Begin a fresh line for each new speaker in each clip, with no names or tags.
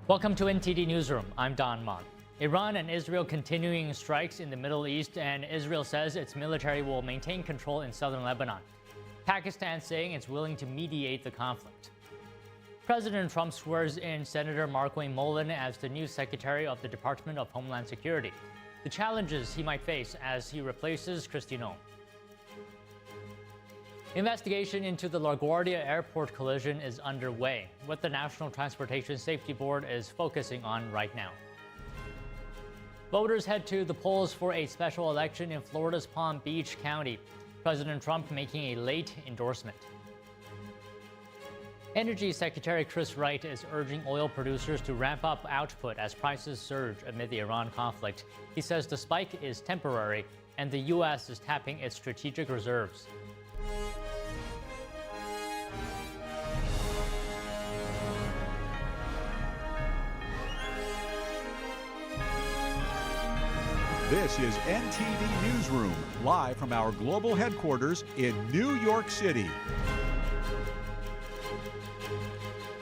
Welcome to NTD Newsroom. I'm Don Mott. Iran and Israel continuing strikes in the Middle East, and Israel says its military will maintain control in southern Lebanon. Pakistan saying it's willing to mediate the conflict. President Trump swears in Senator Markwayne Mullin as the new Secretary of the Department of Homeland Security. The challenges he might face as he replaces Kristi Noem. Investigation into the LaGuardia Airport collision is underway. What the National Transportation Safety Board is focusing on right now. Voters head to the polls for a special election in Florida's Palm Beach County. President Trump making a late endorsement. Energy Secretary Chris Wright is urging oil producers to ramp up output as prices surge amid the Iran conflict. He says the spike is temporary and the U.S. is tapping its strategic reserves.
This is NTD Newsroom, live from our global headquarters in New York City.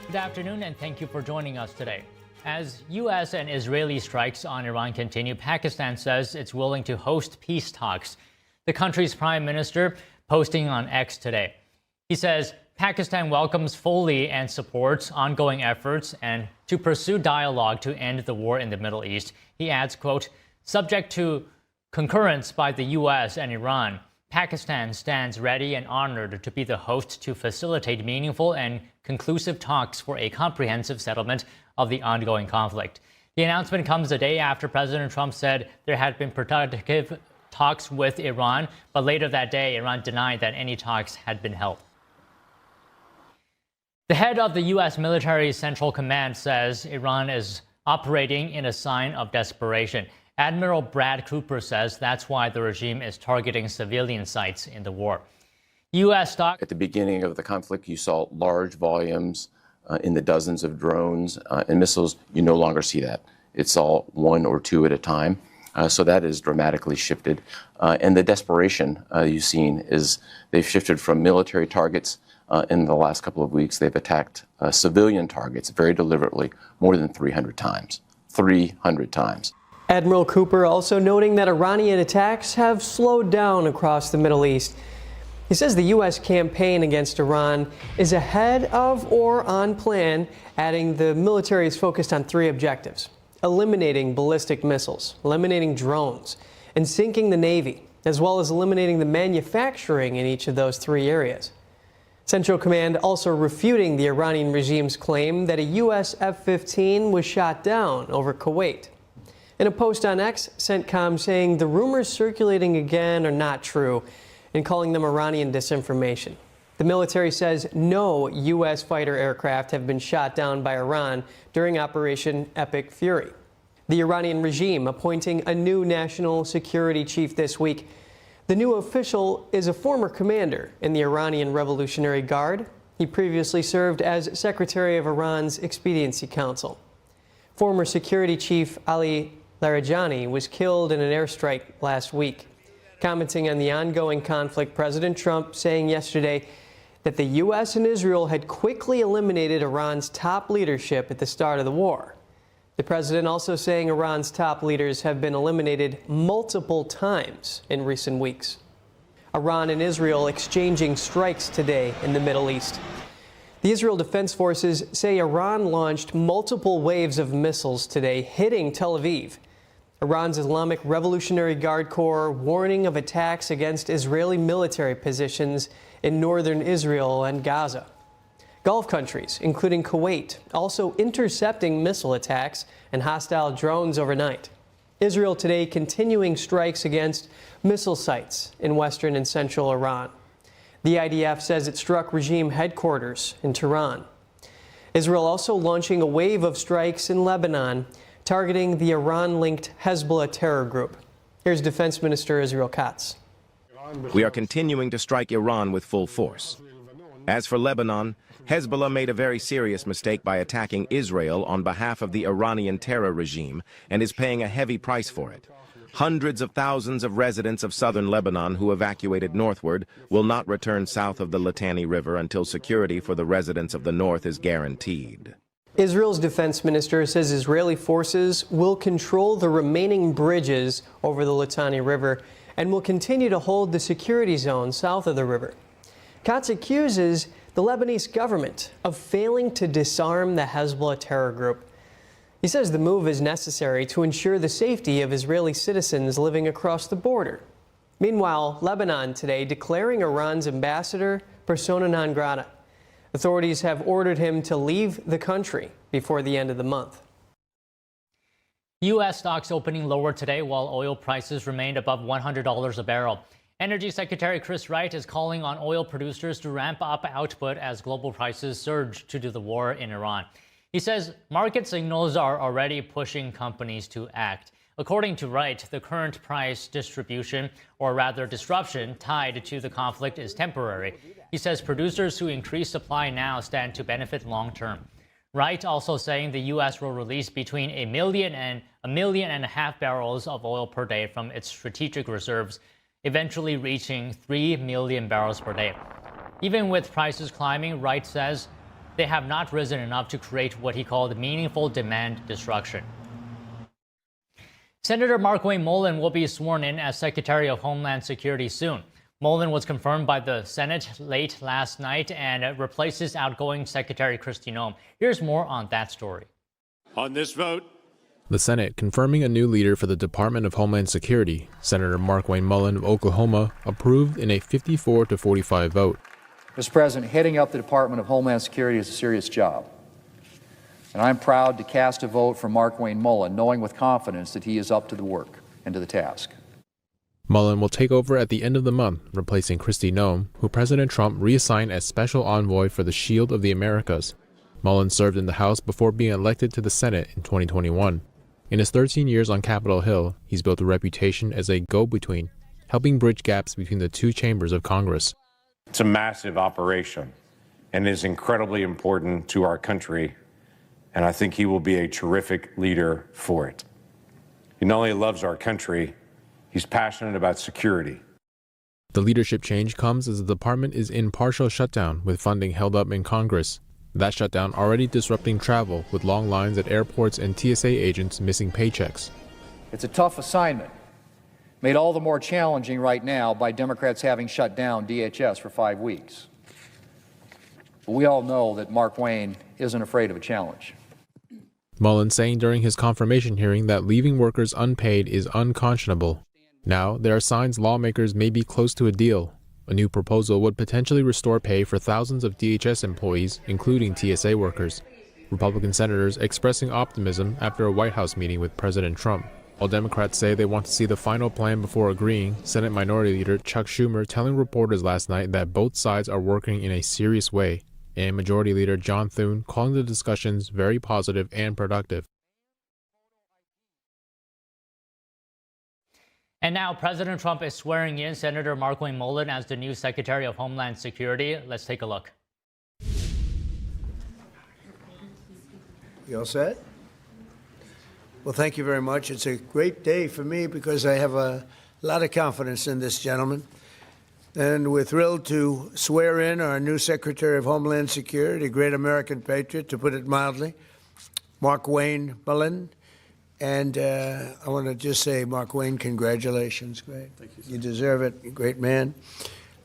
Good afternoon, and thank you for joining us today. As U.S. and Israeli strikes on Iran continue, Pakistan says it's willing to host peace talks. The country's prime minister posting on X today. He says Pakistan welcomes fully and supports ongoing efforts and to pursue dialogue to end the war in the Middle East. He adds, quote, subject to concurrence by the U.S. and Iran, Pakistan stands ready and honored to be the host to facilitate meaningful and conclusive talks for a comprehensive settlement of the ongoing conflict. The announcement comes a day after President Trump said there had been productive talks with Iran, but later that day, Iran denied that any talks had been held. The head of the U.S. military Central Command says Iran is operating in a sign of desperation. Admiral Brad Cooper says that's why the regime is targeting civilian sites in the war. U.S. stock.
At the beginning of the conflict, you saw large volumes in the dozens of drones and missiles. You no longer see that. It's all one or two at a time. So that is dramatically shifted. And the desperation you've seen is they've shifted from military targets. In the last couple of weeks, they've attacked civilian targets very deliberately more than 300 times. 300 times.
Admiral Cooper also noting that Iranian attacks have slowed down across the Middle East. He says the U.S. campaign against Iran is ahead of or on plan, adding the military is focused on three objectives: eliminating ballistic missiles, eliminating drones, and sinking the Navy, as well as eliminating the manufacturing in each of those three areas. Central Command also refuting the Iranian regime's claim that a U.S. F-15 was shot down over Kuwait. In a post on X, CENTCOM saying the rumors circulating again are not true and calling them Iranian disinformation. The military says no U.S. fighter aircraft have been shot down by Iran during Operation Epic Fury. The Iranian regime appointing a new national security chief this week. The new official is a former commander in the Iranian Revolutionary Guard. He previously served as Secretary of Iran's Expediency Council. Former security chief Ali Larijani was killed in an airstrike last week. Commenting on the ongoing conflict, President Trump saying yesterday that the U.S. and Israel had quickly eliminated Iran's top leadership at the start of the war. The president also saying Iran's top leaders have been eliminated multiple times in recent weeks. Iran and Israel exchanging strikes today in the Middle East. The Israel Defense Forces say Iran launched multiple waves of missiles today, hitting Tel Aviv. Iran's Islamic Revolutionary Guard Corps warning of attacks against Israeli military positions in northern Israel and Gaza. Gulf countries, including Kuwait, also intercepting missile attacks and hostile drones overnight. Israel today continuing strikes against missile sites in western and central Iran. The IDF says it struck regime headquarters in Tehran. Israel also launching a wave of strikes in Lebanon, targeting the Iran-linked Hezbollah terror group. Here's Defense Minister Israel Katz.
We are continuing to strike Iran with full force. As for Lebanon, Hezbollah made a very serious mistake by attacking Israel on behalf of the Iranian terror regime and is paying a heavy price for it. Hundreds of thousands of residents of southern Lebanon who evacuated northward will not return south of the Litani River until security for the residents of the north is guaranteed.
Israel's defense minister says Israeli forces will control the remaining bridges over the Litani River and will continue to hold the security zone south of the river. Katz accuses the Lebanese government of failing to disarm the Hezbollah terror group. He says the move is necessary to ensure the safety of Israeli citizens living across the border. Meanwhile, Lebanon today declaring Iran's ambassador persona non grata. Authorities have ordered him to leave the country before the end of the month.
U.S. stocks opening lower today while oil prices remained above $100 a barrel. Energy Secretary Chris Wright is calling on oil producers to ramp up output as global prices surge due to the war in Iran. He says market signals are already pushing companies to act. According to Wright, the current price distribution, or rather disruption, tied to the conflict is temporary. He says producers who increase supply now stand to benefit long term. Wright also saying the U.S. will release between 1 million and 1.5 million barrels of oil per day from its strategic reserves, eventually reaching 3 million barrels per day. Even with prices climbing, Wright says they have not risen enough to create what he called meaningful demand destruction. Senator Markwayne Mullin will be sworn in as Secretary of Homeland Security soon. Mullin was confirmed by the Senate late last night and replaces outgoing Secretary Kristi Noem. Here's more on that story.
On this vote,
the Senate confirming a new leader for the Department of Homeland Security. Senator Markwayne Mullin of Oklahoma approved in a 54-45 vote.
Mr. President, heading up the Department of Homeland Security is a serious job. And I'm proud to cast a vote for Markwayne Mullin, knowing with confidence that he is up to the work and to the task.
Mullin will take over at the end of the month, replacing Kristi Noem, who President Trump reassigned as special envoy for the Shield of the Americas. Mullin served in the House before being elected to the Senate in 2021. In his 13 years on Capitol Hill, he's built a reputation as a go-between, helping bridge gaps between the two chambers of Congress.
It's a massive operation and is incredibly important to our country, and I think he will be a terrific leader for it. He not only loves our country, he's passionate about security.
The leadership change comes as the department is in partial shutdown with funding held up in Congress. That shutdown already disrupting travel with long lines at airports and TSA agents missing paychecks.
It's a tough assignment, made all the more challenging right now by Democrats having shut down DHS for 5 weeks. But we all know that Markwayne isn't afraid of a challenge.
Mullin saying during his confirmation hearing that leaving workers unpaid is unconscionable. Now, there are signs lawmakers may be close to a deal. A new proposal would potentially restore pay for thousands of DHS employees, including TSA workers. Republican senators expressing optimism after a White House meeting with President Trump. While Democrats say they want to see the final plan before agreeing, Senate Minority Leader Chuck Schumer telling reporters last night that both sides are working in a serious way, and Majority Leader John Thune calling the discussions very positive and productive.
And now President Trump is swearing in Senator Markwayne Mullin as the new Secretary of Homeland Security. Let's take a look.
You all set? Well, thank you very much. It's a great day for me because I have a lot of confidence in this gentleman. And we're thrilled to swear in our new Secretary of Homeland Security, a great American patriot, to put it mildly, Markwayne Mullin. And I want to just say, Markwayne, congratulations. Great. Thank you. You deserve it. You're a great man.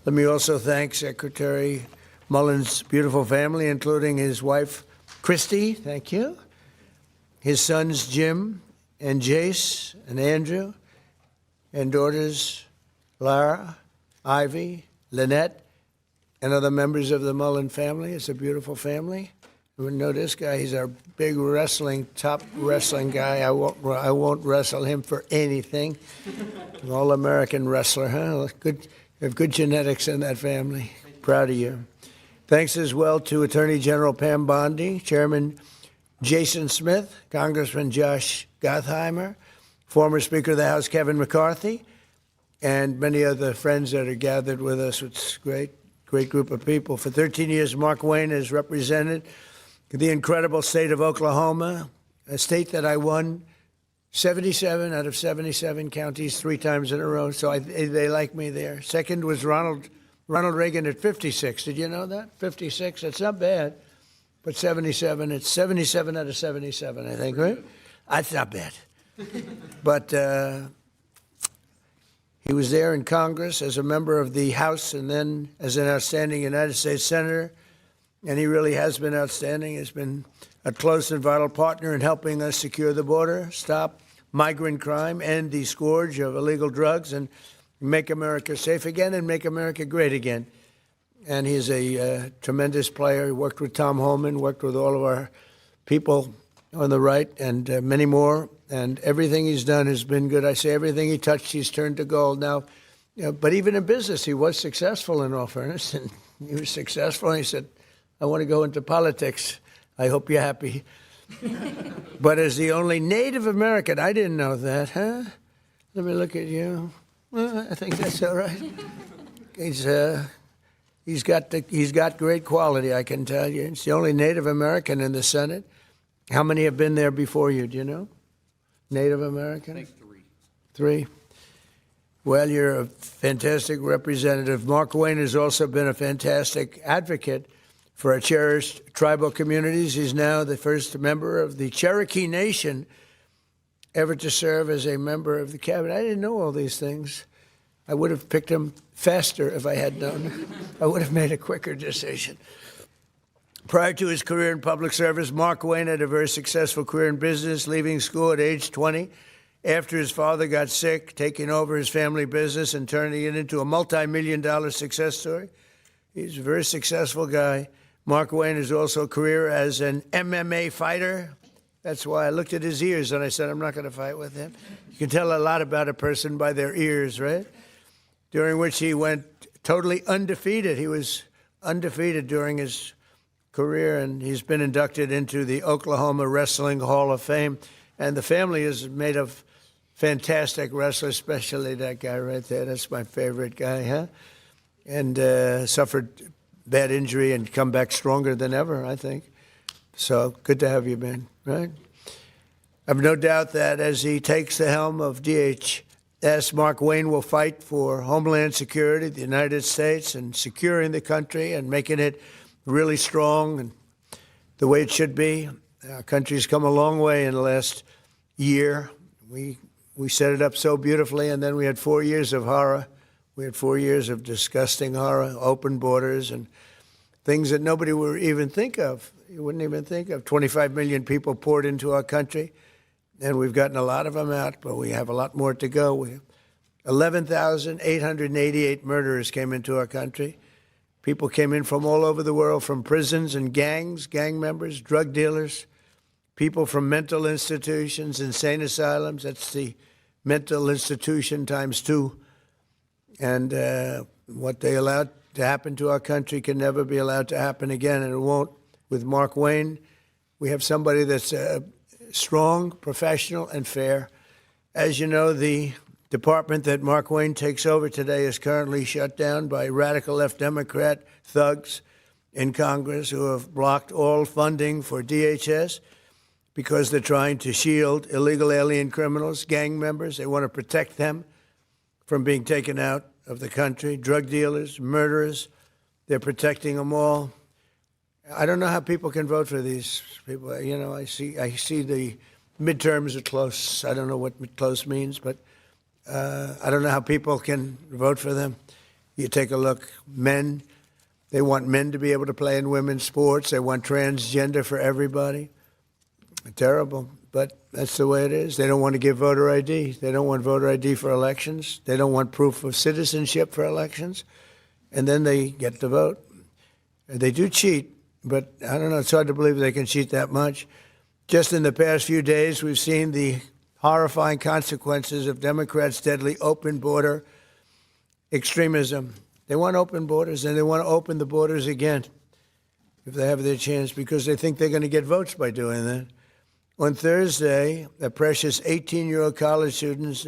Let me also thank Secretary Mullin's beautiful family, including his wife, Kristi. Thank you. His sons, Jim and Jace and Andrew, and daughters, Lara, Ivy, Lynette, and other members of the Mullin family. It's a beautiful family. You know this guy, he's our big top wrestling guy. I won't wrestle him for anything. An all-American wrestler, huh? Good, you have good genetics in that family. Proud of you. Thanks as well to Attorney General Pam Bondi, Chairman Jason Smith, Congressman Josh Gottheimer, former Speaker of the House Kevin McCarthy, and many other friends that are gathered with us. It's great. great group of people. For 13 years, Mark Wayne has represented the incredible state of Oklahoma, a state that I won 77 out of 77 counties 3 times in a row, so they like me there. Second was Ronald Reagan at 56. Did you know that? 56, that's not bad. But 77, it's 77 out of 77, I think, right? That's not bad. But he was there in Congress as a member of the House and then as an outstanding United States Senator. And he really has been outstanding. He's been a close and vital partner in helping us secure the border, stop migrant crime, end the scourge of illegal drugs, and make America safe again and make America great again. And he's a tremendous player. He worked with Tom Homan, worked with all of our people on the right, and many more. And everything he's done has been good. I say everything he touched, he's turned to gold. Now, but even in business, he was successful, in all fairness. And he was successful, and he said, I want to go into politics. I hope you're happy. But as the only Native American, I didn't know that, huh? Let me look at you. Well, I think that's all right. He's got great quality, I can tell you. It's the only Native American in the Senate. How many have been there before you? Do you know? Native American? I think 3. 3. Well, you're a fantastic representative. Mark Wayne has also been a fantastic advocate for our cherished tribal communities. He's now the first member of the Cherokee Nation ever to serve as a member of the cabinet. I didn't know all these things. I would have picked him faster if I had known. I would have made a quicker decision. Prior to his career in public service, Mark Wayne had a very successful career in business, leaving school at age 20 after his father got sick, taking over his family business and turning it into a multi-million-dollar success story. He's a very successful guy. Mark Wayne has also a career as an MMA fighter. That's why I looked at his ears and I said, I'm not going to fight with him. You can tell a lot about a person by their ears, right? During which he went totally undefeated. He was undefeated during his career, and he's been inducted into the Oklahoma Wrestling Hall of Fame. And the family is made of fantastic wrestlers, especially that guy right there. That's my favorite guy, huh? And suffered bad injury and come back stronger than ever, I think. So good to have you, man, right? I have no doubt that as he takes the helm of DHS, Mark Wayne will fight for Homeland Security, the United States, and securing the country and making it really strong and the way it should be. Our country's come a long way in the last year. We set it up so beautifully, and then we had 4 years of horror. We had 4 years of disgusting horror, open borders, and things that nobody would even think of. You wouldn't even think of. 25 million people poured into our country, and we've gotten a lot of them out, but we have a lot more to go. 11,888 murderers came into our country. People came in from all over the world, from prisons and gangs, gang members, drug dealers, people from mental institutions, insane asylums. That's the mental institution times 2. And what they allowed to happen to our country can never be allowed to happen again, and it won't. With Mark Wayne, we have somebody that's strong, professional, and fair. As you know, the department that Mark Wayne takes over today is currently shut down by radical left Democrat thugs in Congress who have blocked all funding for DHS because they're trying to shield illegal alien criminals, gang members. They want to protect them from being taken out of the country, drug dealers, murderers. They're protecting them all. I don't know how people can vote for these people. You know, I see the midterms are close. I don't know what close means, but I don't know how people can vote for them. You take a look, men, they want men to be able to play in women's sports. They want transgender for everybody. Terrible, but that's the way it is. They don't want to give voter ID. They don't want voter ID for elections. They don't want proof of citizenship for elections. And then they get to vote. They do cheat, but I don't know, it's hard to believe they can cheat that much. Just in the past few days, we've seen the horrifying consequences of Democrats' deadly open border extremism. They want open borders, and they want to open the borders again if they have their chance, because they think they're going to get votes by doing that. On Thursday, a precious 18-year-old college student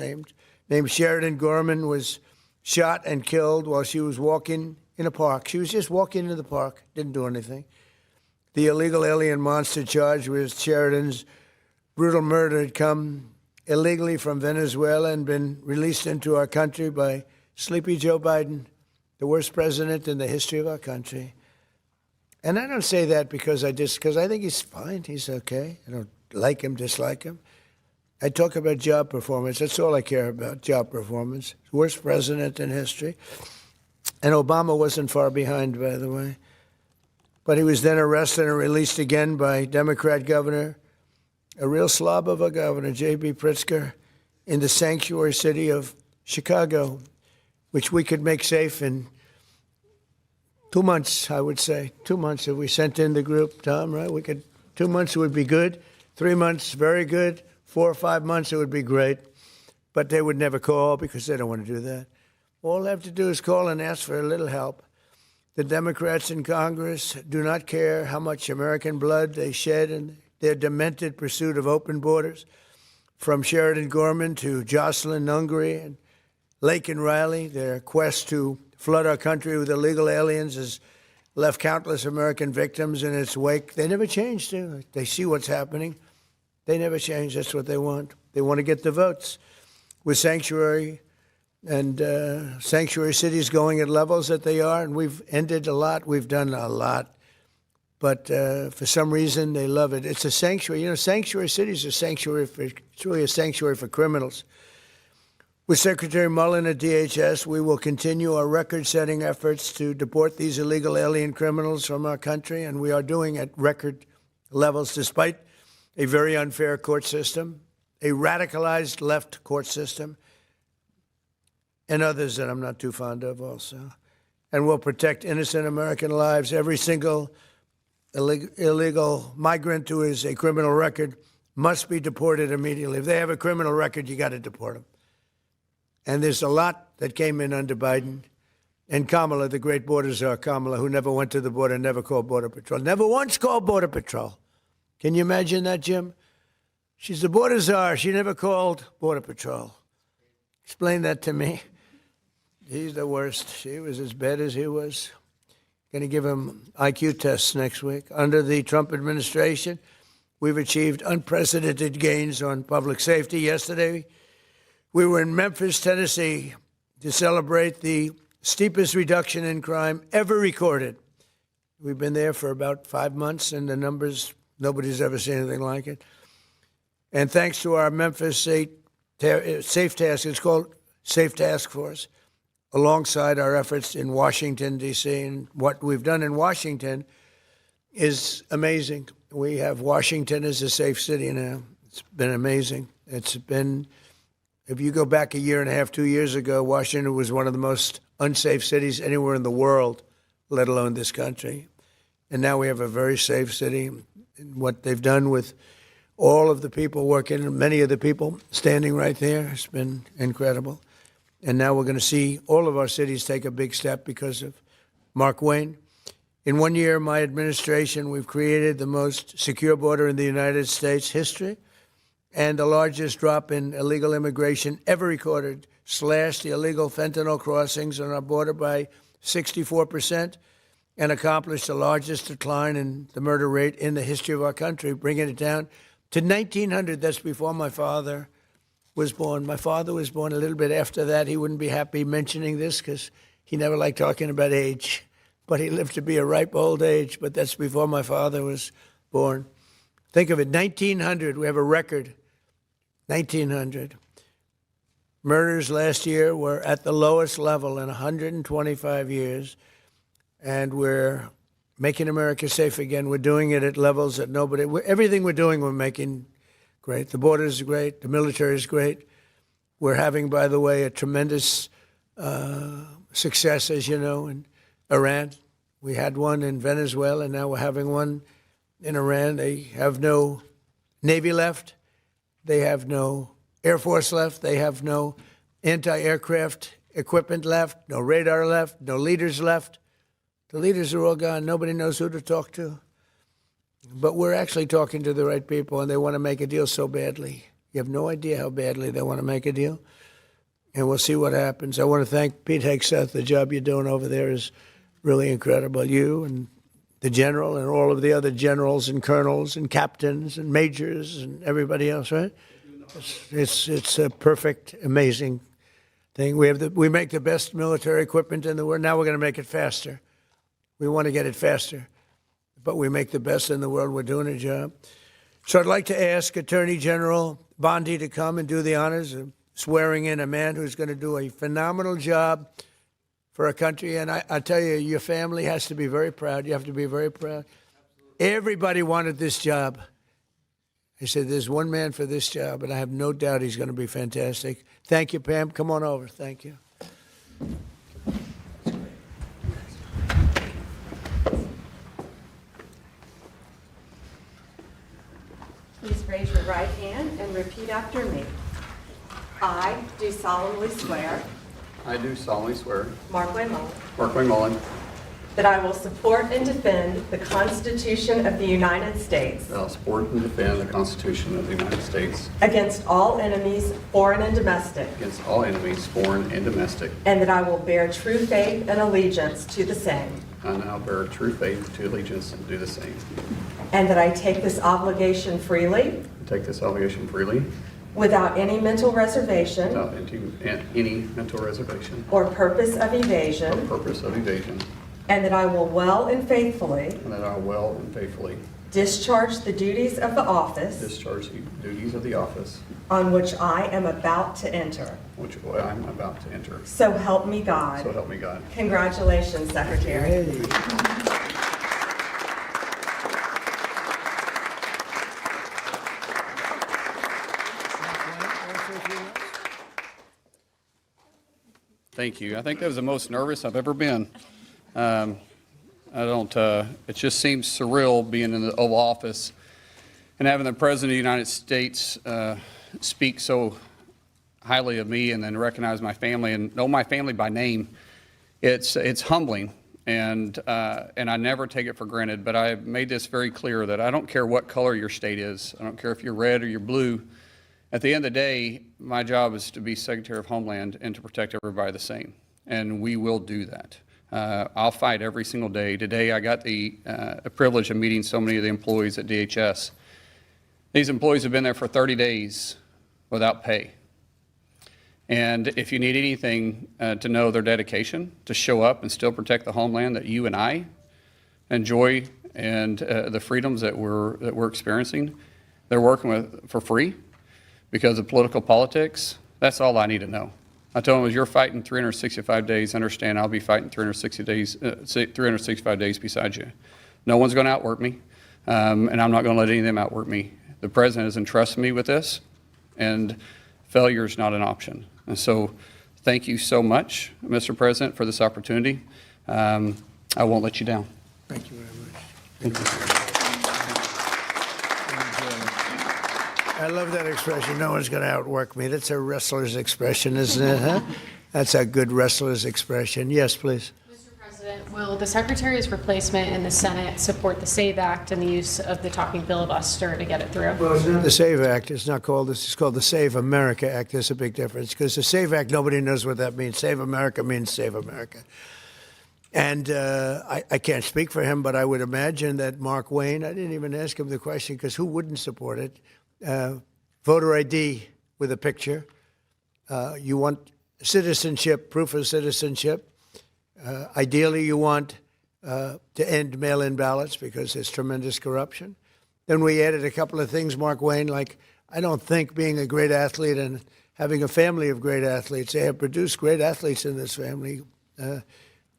named Sheridan Gorman was shot and killed while she was walking in a park. She was just walking into the park, didn't do anything. The illegal alien monster charged with Sheridan's brutal murder had come illegally from Venezuela and been released into our country by sleepy Joe Biden, the worst president in the history of our country. And I don't say that because I think he's fine. He's okay. I don't like him, dislike him. I talk about job performance. That's all I care about, job performance. Worst president in history. And Obama wasn't far behind, by the way. But he was then arrested and released again by Democrat governor, a real slob of a governor, J.B. Pritzker, in the sanctuary city of Chicago, which we could make safe in 2 months, I would say. 2 months if we sent in the group, Tom, right? 2 months would be good. 3 months, very good. 4 or 5 months, it would be great. But they would never call because they don't want to do that. All they have to do is call and ask for a little help. The Democrats in Congress do not care how much American blood they shed in their demented pursuit of open borders. From Sheridan Gorman to Jocelyn Nungary and Laken Riley, their quest to flood our country with illegal aliens has left countless American victims in its wake. They never changed. They see what's happening. They never change. That's what they want. They want to get the votes. With sanctuary and sanctuary cities going at levels that they are, and we've ended a lot. We've done a lot. But for some reason, they love it. It's a sanctuary. You know, sanctuary cities are sanctuary for, it's really a sanctuary for criminals. With Secretary Mullen at DHS, we will continue our record-setting efforts to deport these illegal alien criminals from our country, and we are doing at record levels despite a very unfair court system, a radicalized left court system, and others that I'm not too fond of also. And we'll protect innocent American lives. Every single illegal migrant who is a criminal record must be deported immediately. If they have a criminal record, you got to deport them. And there's a lot that came in under Biden. And Kamala, the great border czar Kamala, who never went to the border, never called Border Patrol, never once called Border Patrol. Can you imagine that, Jim? She's the border czar. She never called Border Patrol. Explain that to me. He's the worst. She was as bad as he was. Going to give him IQ tests next week. Under the Trump administration, we've achieved unprecedented gains on public safety. Yesterday, we were in Memphis, Tennessee, to celebrate the steepest reduction in crime ever recorded. We've been there for about 5 months, and the numbers, nobody's ever seen anything like it. And thanks to our Memphis Safe Task, it's called Safe Task Force, alongside our efforts in Washington, D.C. And what we've done in Washington is amazing. We have Washington as a safe city now. It's been amazing. It's been, if you go back a year and a half, 2 years ago, Washington was one of the most unsafe cities anywhere in the world, let alone this country. And now we have a very safe city. And what they've done with all of the people working, many of the people standing right there, has been incredible. And now we're going to see all of our cities take a big step because of Mark Wayne. In 1 year, my administration, we've created the most secure border in the United States history and the largest drop in illegal immigration ever recorded, slashed the illegal fentanyl crossings on our border by 64%, and accomplished the largest decline in the murder rate in the history of our country, bringing it down to 1,900. That's before my father was born. My father was born a little bit after that. He wouldn't be happy mentioning this because he never liked talking about age. But he lived to be a ripe old age. But that's before my father was born. Think of it, 1,900. We have a record, 1,900. Murders last year were at the lowest level in 125 years. And we're making America safe again. We're doing it at levels that nobody, everything we're doing, we're making great. The border is great. The military is great. We're having, by the way, a tremendous success, as you know, in Iran. We had one in Venezuela, and now we're having one in Iran. They have no Navy left. They have no Air Force left. They have no anti-aircraft equipment left, no radar left, no leaders left. The leaders are all gone. Nobody knows who to talk to. But we're actually talking to the right people, and they want to make a deal so badly. You have no idea how badly they want to make a deal. And we'll see what happens. I want to thank Pete Hegseth. The job you're doing over there is really incredible. You and the general and all of the other generals and colonels and captains and majors and everybody else, right? It's a perfect, amazing thing. We make the best military equipment in the world. Now we're going to make it faster. We want to get it faster, but we make the best in the world. We're doing a job. So I'd like to ask Attorney General Bondi to come and do the honors of swearing in a man who's going to do a phenomenal job for our country. And I tell you, your family has to be very proud. You have to be very proud. Everybody wanted this job. I said, there's one man for this job, and I have no doubt he's going to be fantastic. Thank you, Pam. Come on over. Thank you.
Please raise your right hand and repeat after me. I do solemnly swear.
I do solemnly swear.
Mark Wayne Mullen.
Mark Wayne Mullen.
That I will support and defend the Constitution of the United States.
That I will support and defend the Constitution of the United States.
Against all enemies, foreign and domestic.
Against all enemies, foreign and domestic.
And that I will bear true faith and allegiance to the same.
And I will bear true faith to allegiance and do the same.
And that I take this obligation freely.
Take this obligation freely.
Without any mental reservation.
Without any mental reservation.
Or purpose of evasion.
Or purpose of evasion.
And that I will well and faithfully.
And that I will well and faithfully.
Discharge the duties of the office.
Discharge the duties of the office.
On which I am about to enter.
Which I am about to enter.
So help me God.
So help me God.
Congratulations, Secretary.
Hey.
Thank you. I think that was the most nervous I've ever been. It just seems surreal being in the Oval Office and having the President of the United States speak so highly of me and then recognize my family and know my family by name. It's humbling, and I never take it for granted, but I made this very clear that I don't care what color your state is. I don't care if you're red or you're blue. At the end of the day, my job is to be Secretary of Homeland and to protect everybody the same, and we will do that. I'll fight every single day. Today, I got the privilege of meeting so many of the employees at DHS. These employees have been there for 30 days without pay. And if you need anything to know their dedication to show up and still protect the homeland that you and I enjoy and the freedoms that we're experiencing, they're working with for free because of political politics. That's all I need to know. I told them, as you're fighting 365 days, understand I'll be fighting 365 days beside you. No one's going to outwork me, and I'm not going to let any of them outwork me. The President has entrusted me with this, and failure is not an option. And so thank you so much, Mr. President, for this opportunity. I won't let you down.
Thank you very much.
Thank you.
I love that expression, no one's going to outwork me. That's a wrestler's expression, isn't it, huh? That's a good wrestler's expression. Yes, please.
Mr. President, will the Secretary's replacement in the Senate support the SAVE Act and the use of the talking filibuster to get it through?
Well, it's not the SAVE Act. It's not called this. It's called the Save America Act. There's a big difference because the SAVE Act, nobody knows what that means. Save America means Save America. And I can't speak for him, but I would imagine that Mark Wayne, I didn't even ask him the question because who wouldn't support it? Voter ID with a picture. You want citizenship, proof of citizenship. Ideally, you want to end mail-in ballots because there's tremendous corruption. Then we added a couple of things, Mark Wayne, like I don't think being a great athlete and having a family of great athletes, they have produced great athletes in this family,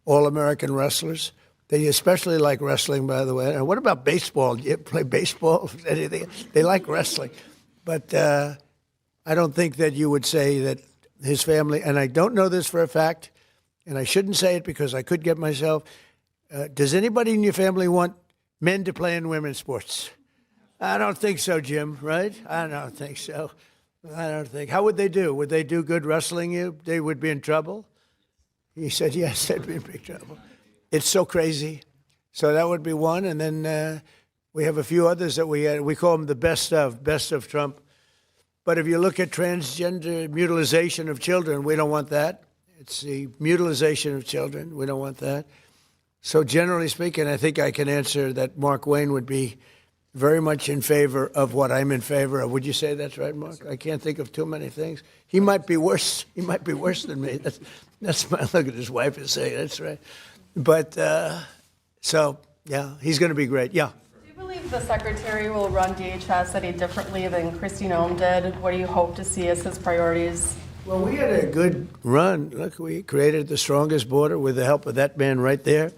all-American wrestlers. They especially like wrestling, by the way. And what about baseball? You play baseball? Anything? They like wrestling. But I don't think that you would say that his family, and I don't know this for a fact, and I shouldn't say it because I could get myself, does anybody in your family want men to play in women's sports? I don't think so, Jim, right? I don't think so. I don't think. How would they do? Would they do good wrestling you? They would be in trouble? He said, yes, they'd be in big trouble. It's so crazy. So that would be one. And then we have a few others that we call them the best of Trump. But if you look at transgender mutilization of children, we don't want that. It's the mutilization of children. We don't want that. So generally speaking, I think I can answer that Mark Wayne would be very much in favor of what I'm in favor of. Would you say that's right, Mark? I can't think of too many things. He might be worse. He might be worse than me. That's my look at his wife and say, that's right. But so, yeah, he's going to be great. Yeah.
Do you believe the Secretary will run DHS any differently than Kristi Noem did? What do you hope to see as his priorities?
Well, we had a good run. Look, we created the strongest border with the help of that man right there.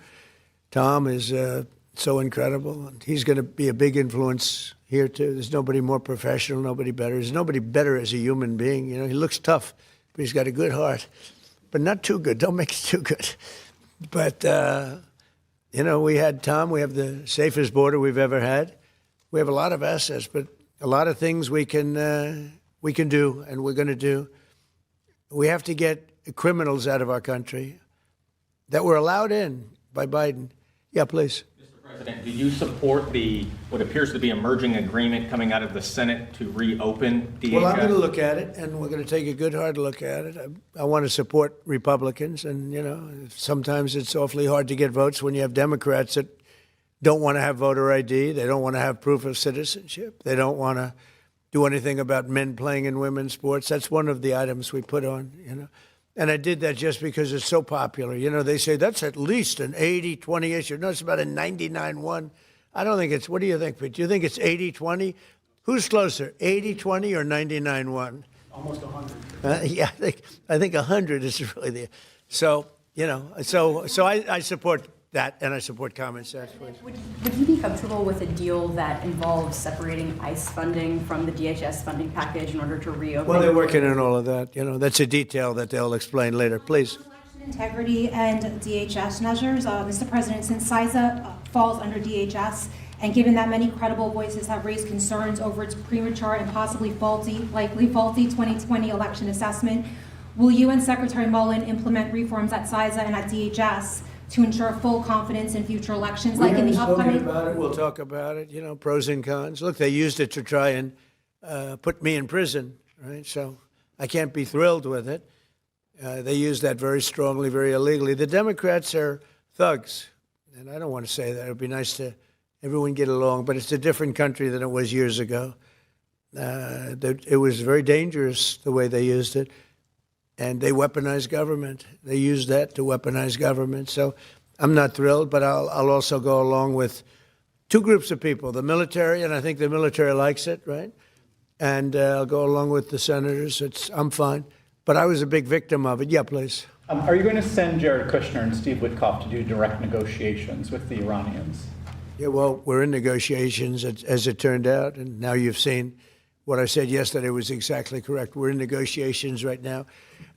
Tom is so incredible, and he's going to be a big influence here, too. There's nobody more professional, nobody better. There's nobody better as a human being. You know, he looks tough, but he's got a good heart. But not too good. Don't make it too good. But, you know, we had Tom. We have the safest border we've ever had. We have a lot of assets, but a lot of things we can do, and we're going to do. We have to get criminals out of our country that were allowed in by Biden. Yeah, please.
Mr. President, do you support what appears to be a merging agreement coming out of the Senate to reopen DHS?
Well, I'm going to look at it, and we're going to take a good hard look at it. I want to support Republicans, and, you know, sometimes it's awfully hard to get votes when you have Democrats that don't want to have voter ID. They don't want to have proof of citizenship. They don't want to do anything about men playing in women's sports. That's one of the items we put on, you know. And I did that just because it's so popular. You know, they say that's at least an 80-20 issue. No, it's about a 99-1. I don't think it's, what do you think, Pete? Do you think it's 80-20? Who's closer, 80-20 or 99-1?
Almost 100.
Yeah, I think 100 is really the, so, you know, so I support that, and I support common sense.
Would you be comfortable with a deal that involves separating ICE funding from the DHS funding package in order to reopen?
Well, they're working on all of that. You know, that's a detail that they'll explain later. Please.
Election integrity and DHS measures. Mr. President, since CISA falls under DHS, and given that many credible voices have raised concerns over its premature and possibly likely faulty 2020 election assessment, will you and Secretary Mullen implement reforms at CISA and at DHS to ensure full confidence in future elections, like in the upcoming?
About it. We'll talk about it. You know, pros and cons. Look, they used it to try and put me in prison, right? So I can't be thrilled with it. They used that very strongly, very illegally. The Democrats are thugs, and I don't want to say that. It would be nice to everyone get along, but it's a different country than it was years ago. It was very dangerous the way they used it. And they weaponized government. They used that to weaponize government. So I'm not thrilled, but I'll also go along with two groups of people, the military, and I think the military likes it, right? And I'll go along with the senators. I'm fine. But I was a big victim of it. Yeah, please.
Are you going to send Jared Kushner and Steve Witkoff to do direct negotiations with the Iranians?
Yeah, well, we're in negotiations, as it turned out, and now you've seen what I said yesterday was exactly correct. We're in negotiations right now.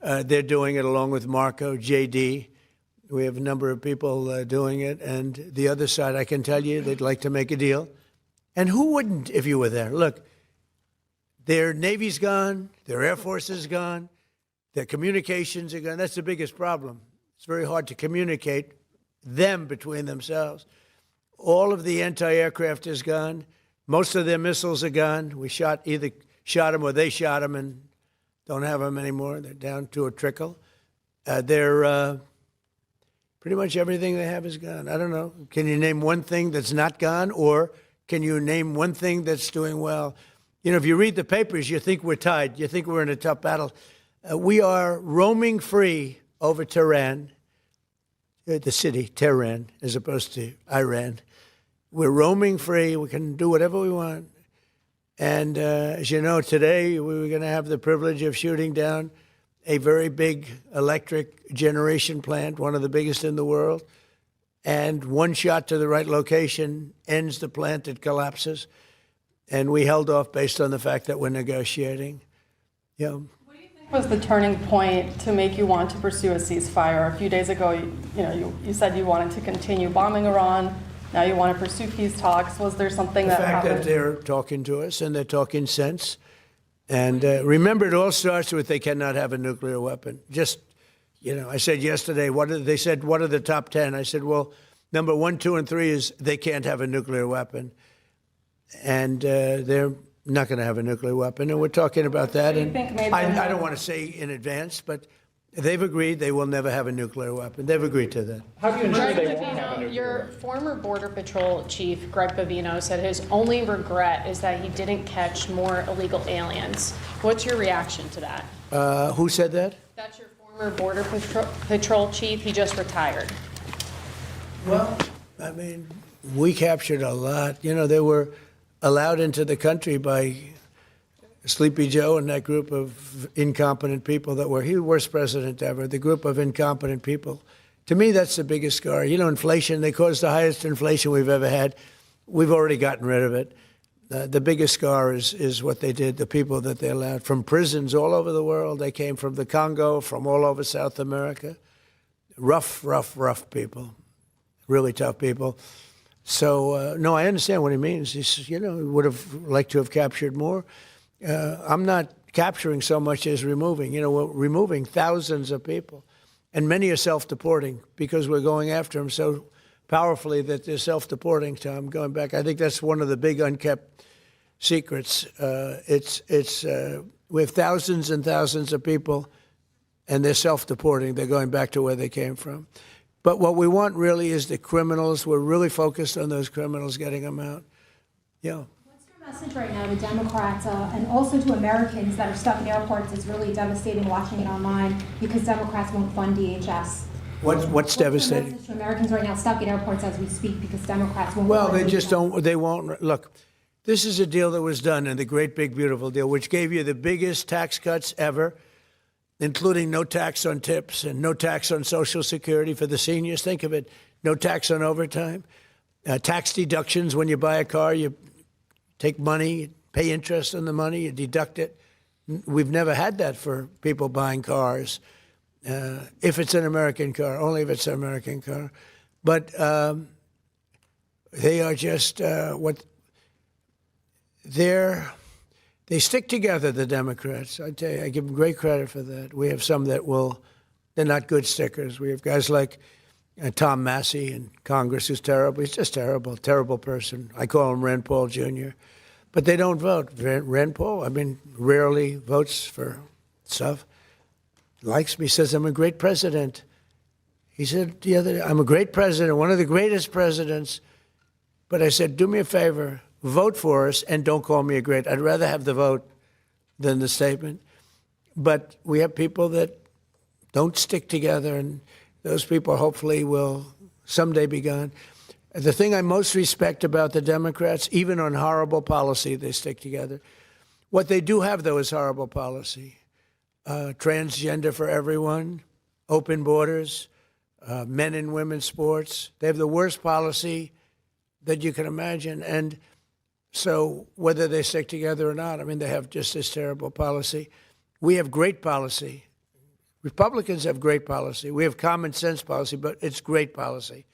They're doing it along with Marco, JD. We have a number of people doing it. And the other side, I can tell you, they'd like to make a deal. And who wouldn't if you were there? Look, their Navy's gone. Their Air Force is gone. Their communications are gone. That's the biggest problem. It's very hard to communicate them between themselves. All of the anti-aircraft is gone. Most of their missiles are gone. We either shot them or they shot them and don't have them anymore. They're down to a trickle. They're pretty much everything they have is gone. I don't know. Can you name one thing that's not gone, or can you name one thing that's doing well? You know, if you read the papers, you think we're tied. You think we're in a tough battle. We are roaming free over Tehran, the city, Tehran, as opposed to Iran. We're roaming free. We can do whatever we want. And as you know, today we were going to have the privilege of shooting down a very big electric generation plant, one of the biggest in the world. And one shot to the right location ends the plant, it collapses. And we held off based on the fact that we're negotiating. Yeah.
What do you think was the turning point to make you want to pursue a ceasefire? A few days ago, you said you wanted to continue bombing Iran. Now you want to pursue peace talks. Was there something that happened?
The fact that they're talking to us and they're talking sense. And remember, it all starts with they cannot have a nuclear weapon. Just, you know, I said yesterday, they said, what are the top 10? I said, well, number 1, 2, and 3 is they can't have a nuclear weapon. And they're not going to have a nuclear weapon. And we're talking about that. And I don't want to say in advance, but They've agreed they will never have a nuclear weapon. They've agreed to that.
How do you ensure
Greg
they won't have a
Bavino,
nuclear
your
weapon?
former Border Patrol chief, Greg Bavino, said his only regret is that he didn't catch more illegal aliens. What's your reaction to that?
Who said that?
That's your former Border Patrol chief. He just retired.
Well, I mean, we captured a lot. You know, they were allowed into the country by Sleepy Joe and that group of incompetent people that were, he was the worst president ever, the group of incompetent people. To me, that's the biggest scar. You know, inflation, they caused the highest inflation we've ever had. We've already gotten rid of it. The biggest scar is what they did, the people that they allowed from prisons all over the world. They came from the Congo, from all over South America. Rough people, really tough people. So, no, I understand what he means. He's, you know, he would have liked to have captured more. I'm not capturing so much as removing. You know, we're removing thousands of people, and many are self-deporting because we're going after them so powerfully that they're self-deporting, Tom, going back. I think that's one of the big unkept secrets. We have thousands and thousands of people, and they're self-deporting. They're going back to where they came from. But what we want really is the criminals. We're really focused on those criminals, getting them out. Yeah.
Message right now to Democrats and also to Americans that are stuck in airports is really devastating watching it online because Democrats won't fund DHS.
What's devastating?
Message to Americans right now stuck in airports as we speak because Democrats won't
Well,
fund
they just
DHS.
don't, they won't. Look, this is a deal that was done in the great big beautiful deal, which gave you the biggest tax cuts ever, including no tax on tips and no tax on Social Security for the seniors. Think of it, no tax on overtime, tax deductions when you buy a car, you take money, pay interest on the money, you deduct it. We've never had that for people buying cars, if it's an American car, only if it's an American car. But they are just they stick together, the Democrats. I tell you, I give them great credit for that. We have some that they're not good stickers. We have guys like Tom Massey in Congress, who's terrible. He's just terrible person. I call him Rand Paul Jr. But they don't vote. Rand Paul, I mean, rarely votes for stuff. Likes me, says I'm a great president. He said the other day, I'm a great president, one of the greatest presidents. But I said, do me a favor, vote for us and don't call me a great. I'd rather have the vote than the statement. But we have people that don't stick together, and those people hopefully will someday be gone. The thing I most respect about the Democrats, even on horrible policy, they stick together. What they do have, though, is horrible policy. Transgender for everyone, open borders, men and women's sports. They have the worst policy that you can imagine. And so whether they stick together or not, I mean, they have just this terrible policy. We have great policy. Republicans have great policy. We have common sense policy, but it's great policy.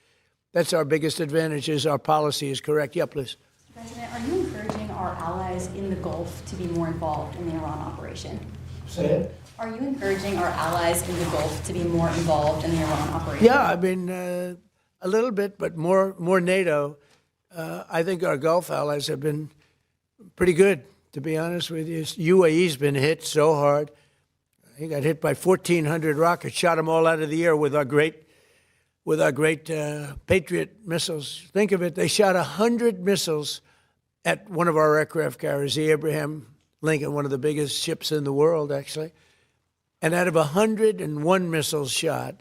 That's our biggest advantage, is our policy is correct. Yeah, please.
President, are you encouraging our allies in the Gulf to be more involved in the Iran operation?
Say it.
Are you encouraging our allies in the Gulf to be more involved in the Iran operation?
Yeah, I mean, a little bit, but more NATO. I think our Gulf allies have been pretty good, to be honest with you. UAE's been hit so hard. He got hit by 1,400 rockets, shot them all out of the air with our great Patriot missiles. Think of it, they shot 100 missiles at one of our aircraft carriers, the Abraham Lincoln, one of the biggest ships in the world, actually. And out of 101 missiles shot,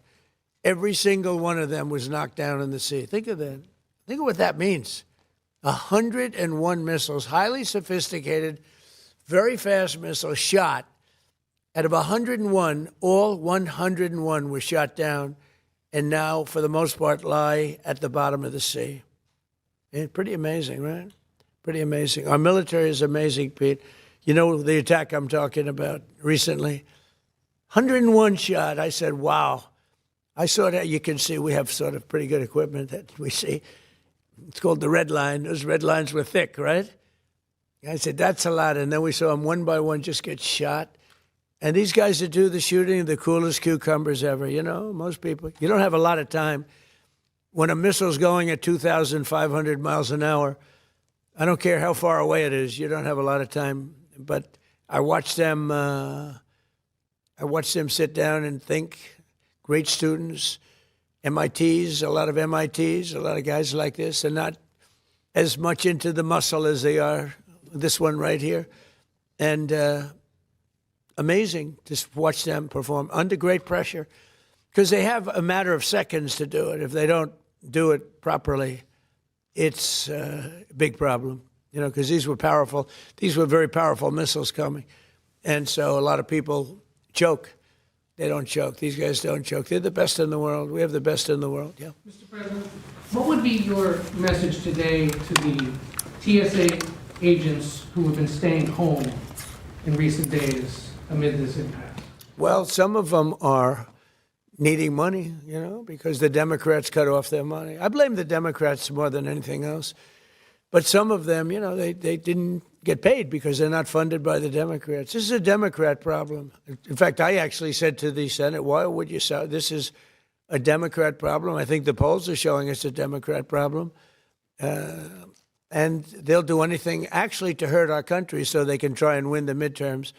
every single one of them was knocked down in the sea. Think of that. Think of what that means. 101 missiles, highly sophisticated, very fast missiles shot. Out of 101, all 101 were shot down, and now, for the most part, lie at the bottom of the sea. And pretty amazing, right? Pretty amazing. Our military is amazing, Pete. You know the attack I'm talking about recently? 101 shot. I said, wow. I saw that. You can see we have sort of pretty good equipment that we see. It's called the red line. Those red lines were thick, right? I said, that's a lot. And then we saw them one by one just get shot. And these guys that do the shooting are the coolest cucumbers ever. You know, most people, you don't have a lot of time. When a missile's going at 2,500 miles an hour, I don't care how far away it is, you don't have a lot of time. But I watched them I watch them sit down and think. Great students, MITs, a lot of MITs, a lot of guys like this are not as much into the muscle as they are this one right here. And amazing to watch them perform under great pressure because they have a matter of seconds to do it. If they don't do it properly, it's a big problem, you know, because these were powerful. These were very powerful missiles coming. And so a lot of people choke. They don't choke. These guys don't choke. They're the best in the world. We have the best in the world, yeah.
Mr. President, what would be your message today to the TSA agents who have been staying home in recent days amid this impasse?
Well, some of them are needing money, you know, because the Democrats cut off their money. I blame the Democrats more than anything else. But some of them, you know, they didn't get paid because they're not funded by the Democrats. This is a Democrat problem. In fact, I actually said to the Senate, why would you say this is a Democrat problem? I think the polls are showing it's a Democrat problem. And they'll do anything actually to hurt our country so they can try and win the midterms.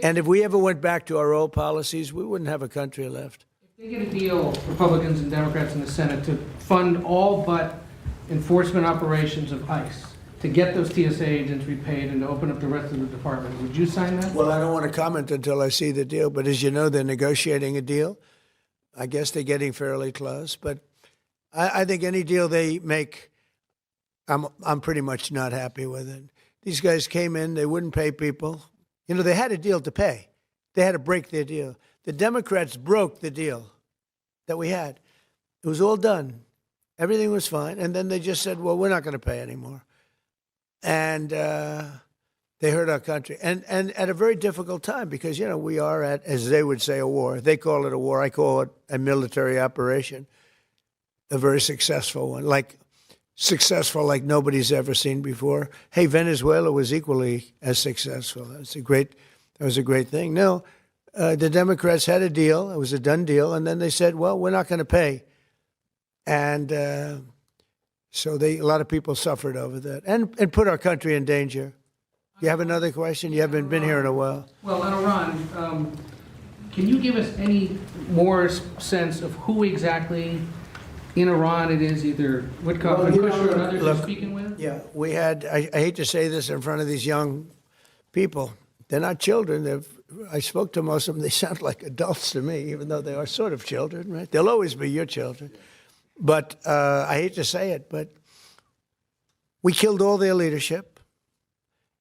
And if we ever went back to our old policies, we wouldn't have a country left.
If they get a deal, Republicans and Democrats in the Senate, to fund all but enforcement operations of ICE, to get those TSA agents repaid and to open up the rest of the department, would you sign that?
Well, I don't want to comment until I see the deal, but as you know, they're negotiating a deal. I guess they're getting fairly close, but I think any deal they make, I'm pretty much not happy with it. These guys came in, they wouldn't pay people. You know, they had a deal to pay. They had to break their deal. The Democrats broke the deal that we had. It was all done. Everything was fine. And then they just said, well, we're not going to pay anymore. And they hurt our country. And at a very difficult time because, you know, we are at, as they would say, a war. They call it a war. I call it a military operation, a very successful one, like successful like nobody's ever seen before. Hey, Venezuela was equally as successful. That was a great thing. No, the Democrats had a deal. It was a done deal. And then they said, well, we're not going to pay. And so a lot of people suffered over that and put our country in danger. You have another question? You haven't been here in a while.
Well, on Iran, can you give us any more sense of who exactly in Iran it is, either Witkoff and Kushner and others are speaking with?
Yeah, we had, I hate to say this in front of these young people. They're not children. I spoke to most of them. They sound like adults to me, even though they are sort of children, right? They'll always be your children. But I hate to say it, but we killed all their leadership.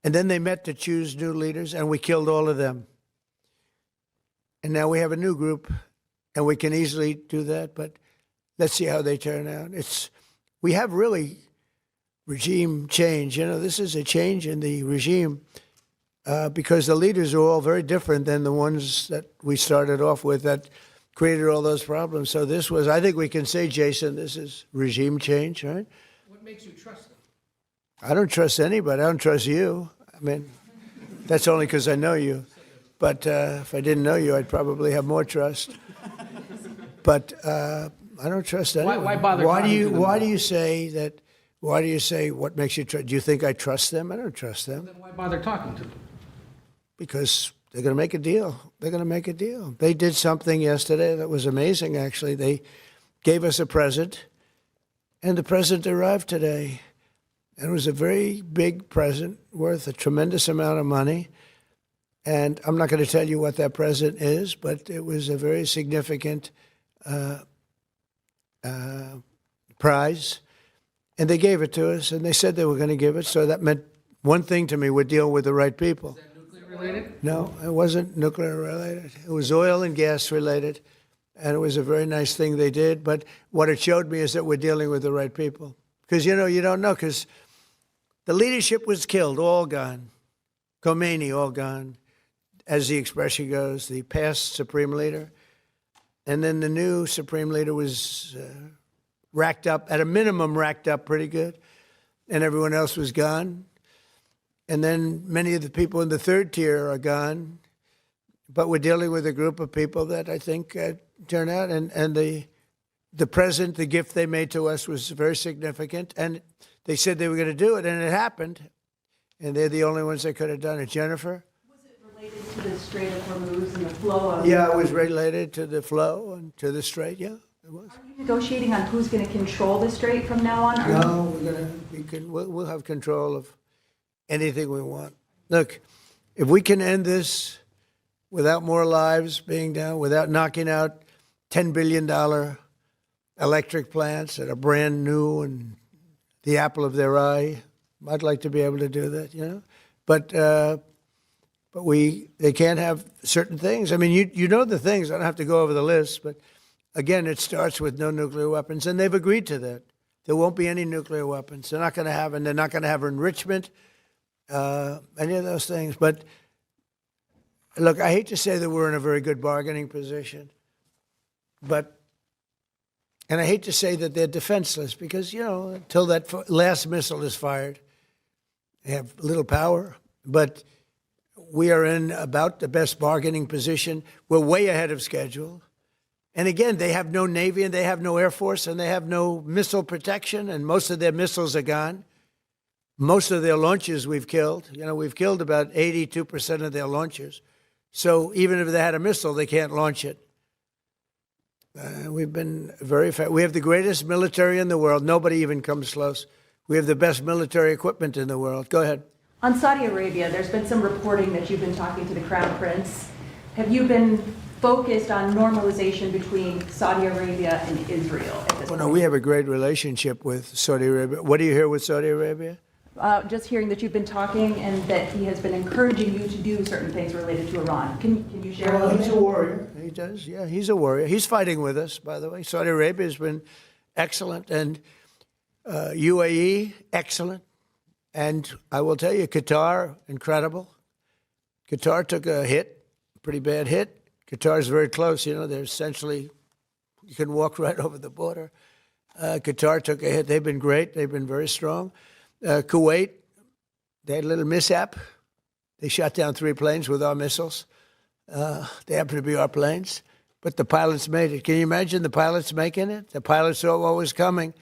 And then they met to choose new leaders, and we killed all of them. And now we have a new group, and we can easily do that, but let's see how they turn out. We have really regime change. You know, this is a change in the regime because the leaders are all very different than the ones that we started off with that created all those problems. So this was, I think we can say, Jason, this is regime change, right?
What makes you trust them?
I don't trust anybody. I don't trust you. I mean, that's only because I know you. But if I didn't know you, I'd probably have more trust. But I don't trust anyone.
Why bother?
Why do you say that? Why do you say what makes you trust? Do you think I trust them? I don't trust them.
Then why bother talking to them?
Because they're going to make a deal. They're going to make a deal. They did something yesterday that was amazing, actually. They gave us a present, and the present arrived today. And it was a very big present worth a tremendous amount of money. And I'm not going to tell you what that present is, but it was a very significant prize. And they gave it to us, and they said they were going to give it. So that meant one thing to me: we're dealing with the right people.
Related?
No, it wasn't nuclear related. It was oil and gas related, and it was a very nice thing they did. But what it showed me is that we're dealing with the right people. Because, you know, you don't know, because the leadership was killed, all gone. Khomeini, all gone, as the expression goes, the past supreme leader. And then the new supreme leader was racked up, at a minimum racked up pretty good, and everyone else was gone. And then many of the people in the third tier are gone. But we're dealing with a group of people that I think turn out. And the present, the gift they made to us was very significant. And they said they were going to do it, and it happened. And they're the only ones that could have done it. Jennifer?
Was it related to this Strait of Hormuz and the flow of...
Yeah, it was related to the flow and to the strait, yeah, it was.
Are you negotiating on who's going to control the strait from now on?
No, we'll have control of anything we want. Look, if we can end this without more lives being down, without knocking out $10 billion electric plants that are brand new and the apple of their eye, I'd like to be able to do that, you know. But they can't have certain things. I mean, you know the things. I don't have to go over the list, but again, it starts with no nuclear weapons, and they've agreed to that. There won't be any nuclear weapons. They're not going to have, and they're not going to have enrichment, any of those things. But look, I hate to say that we're in a very good bargaining position, and I hate to say that they're defenseless because, you know, until that last missile is fired, they have little power. But we are in about the best bargaining position. We're way ahead of schedule. And again, they have no Navy and they have no Air Force and they have no missile protection, and most of their missiles are gone. Most of their launchers we've killed. You know, we've killed about 82% of their launchers. So even if they had a missile, they can't launch it. We've been very effective. We have the greatest military in the world. Nobody even comes close. We have the best military equipment in the world. Go ahead.
On Saudi Arabia, there's been some reporting that you've been talking to the Crown Prince. Have you been focused on normalization between Saudi Arabia and Israel at this point?
No, we have a great relationship with Saudi Arabia. What do you hear with Saudi Arabia?
Just hearing that you've been talking and that he has been encouraging you to do certain things related to Iran. Can you share a little bit?
He's a warrior. He does. Yeah, he's a warrior. He's fighting with us, by the way. Saudi Arabia has been excellent, and UAE, excellent. And I will tell you, Qatar, incredible. Qatar took a hit, a pretty bad hit. Qatar's very close. You know, they're essentially, you can walk right over the border. Qatar took a hit. They've been great. They've been very strong. Kuwait, they had a little mishap. They shot down 3 planes with our missiles. They happen to be our planes, but the pilots made it. Can you imagine the pilots making it? The pilots saw what was coming,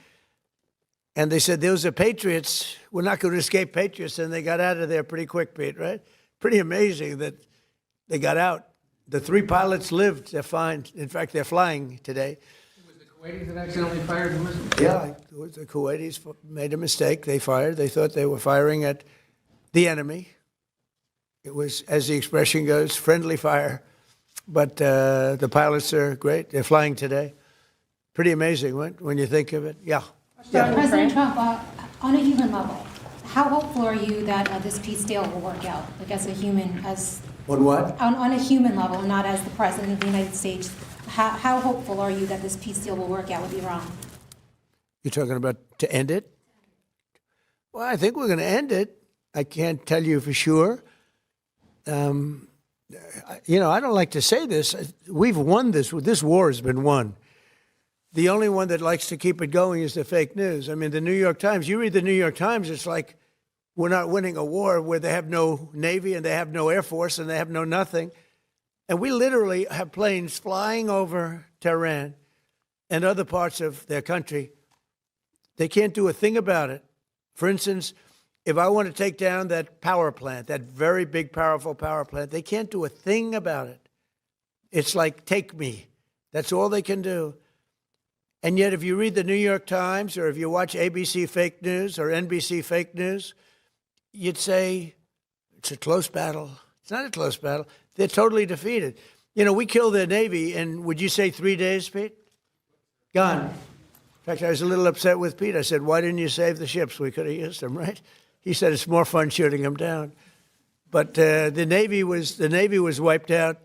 and they said, those are Patriots. We're not going to escape Patriots, and they got out of there pretty quick, Pete, right? Pretty amazing that they got out. The 3 pilots lived. They're fine. In fact, they're flying today.
Kuwaitis that accidentally fired the missile?
Yeah, the Kuwaitis made a mistake. They fired. They thought they were firing at the enemy. It was, as the expression goes, friendly fire. But the pilots are great. They're flying today. Pretty amazing when you think of it. Yeah.
President Trump, on a human level, how hopeful are you that this peace deal will work out? Like as a human, as
on what?
On a human level, not as the President of the United States. How hopeful are you that this peace deal will work out with Iran?
You're talking about to end it? Well, I think we're going to end it. I can't tell you for sure. You know, I don't like to say this. We've won this. This war has been won. The only one that likes to keep it going is the fake news. I mean, the New York Times, you read the New York Times, it's like we're not winning a war where they have no Navy and they have no Air Force and they have no nothing. And we literally have planes flying over Tehran and other parts of their country. They can't do a thing about it. For instance, if I want to take down that power plant, that very big, powerful power plant, they can't do a thing about it. It's like, take me. That's all they can do. And yet, if you read the New York Times or if you watch ABC fake news or NBC fake news, you'd say it's a close battle. It's not a close battle. They're totally defeated. You know, we killed their Navy in, would you say 3 days, Pete? Gone. In fact, I was a little upset with Pete. I said, why didn't you save the ships? We could have used them, right? He said, it's more fun shooting them down. But the Navy was wiped out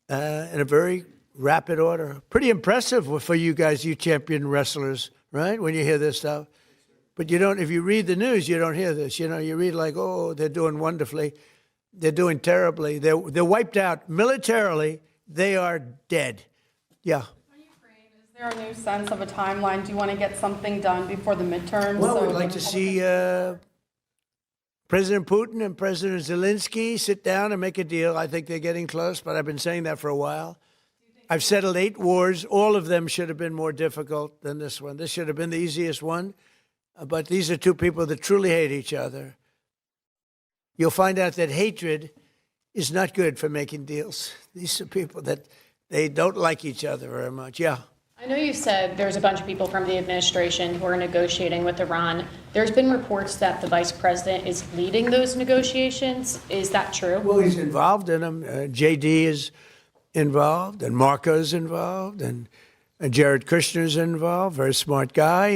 in a very rapid order. Pretty impressive for you guys, you champion wrestlers, right? When you hear this stuff. But you don't, if you read the news, you don't hear this. You know, you read like, oh, they're doing wonderfully. They're doing terribly. They're wiped out militarily. They are dead. Yeah.
Is there a new sense of a timeline? Do you want to get something done before the midterms?
Well, we'd like to see President Putin and President Zelensky sit down and make a deal. I think they're getting close, but I've been saying that for a while. I've settled 8 wars. All of them should have been more difficult than this one. This should have been the easiest one. But these are 2 people that truly hate each other. You'll find out that hatred is not good for making deals. These are people that they don't like each other very much. Yeah.
I know you said there's a bunch of people from the administration who are negotiating with Iran. There's been reports that the vice president is leading those negotiations. Is that true?
Well, he's involved in them. JD is involved, and Marco's involved, and Jared Kushner's involved, very smart guy,